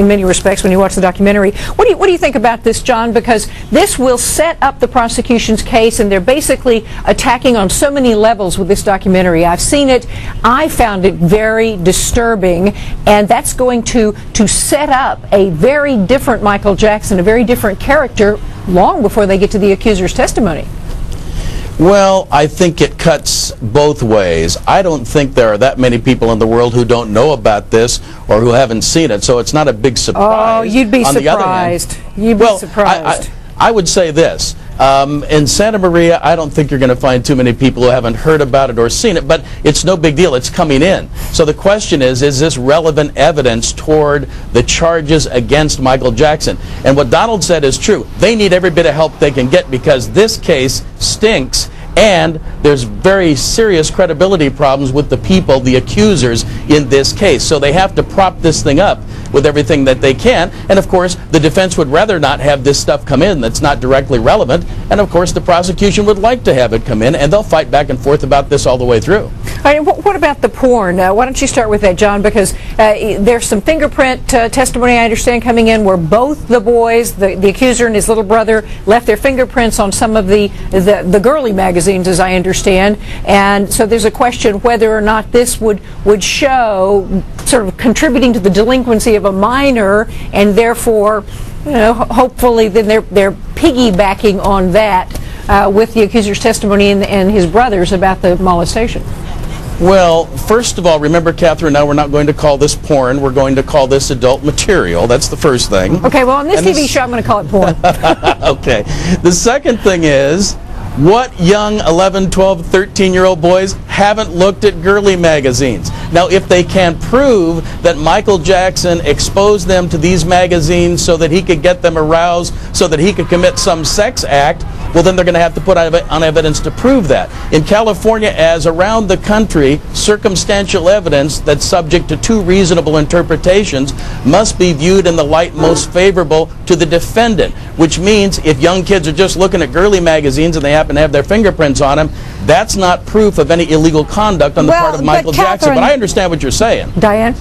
in many respects when you watch the documentary. What do you think about this, John? Because this will set up the prosecution's case, and they're basically attacking on so many levels with this documentary. I've seen it. I found it very disturbing, and that's going to set up a very different Michael Jackson, a very different character, long before they get to the accuser's testimony. Well, I think it cuts both ways. I don't think there are that many people in the world who don't know about this or who haven't seen it, so it's not a big surprise. Oh, you'd be surprised. You'd be surprised. I would say this. In Santa Maria, I don't think you're going to find too many people who haven't heard about it or seen it, but it's no big deal. It's coming in. So the question is this relevant evidence toward the charges against Michael Jackson? And what Donald said is true. They need every bit of help they can get because this case stinks, and there's very serious credibility problems with the people, the accusers, in this case. So they have to prop this thing up with everything that they can. And of course, the defense would rather not have this stuff come in that's not directly relevant. And of course, the prosecution would like to have it come in, and they'll fight back and forth about this all the way through. All right, what about the porn? Why don't you start with that, John? Because there's some fingerprint testimony, I understand, coming in where both the boys, the accuser and his little brother, left their fingerprints on some of the girly magazines, as I understand. And so there's a question whether or not this would show sort of contributing to the delinquency of a minor, and therefore, hopefully then they're piggybacking on that with the accuser's testimony and his brothers about the molestation. Well, first of all, remember, Catherine, now we're not going to call this porn. We're going to call this adult material. That's the first thing. Okay, well, on this TV show, I'm going to call it porn. Okay. The second thing is, what young 11, 12, 13-year-old boys haven't looked at girly magazines? Now, if they can prove that Michael Jackson exposed them to these magazines so that he could get them aroused, so that he could commit some sex act, well, then they're going to have to put on evidence to prove that. In California, as around the country, circumstantial evidence that's subject to two reasonable interpretations must be viewed in the light most favorable to the defendant, which means if young kids are just looking at girly magazines and they happen to have their fingerprints on them, that's not proof of any illegal conduct on the part of Michael Jackson. But I understand what you're saying. Diane?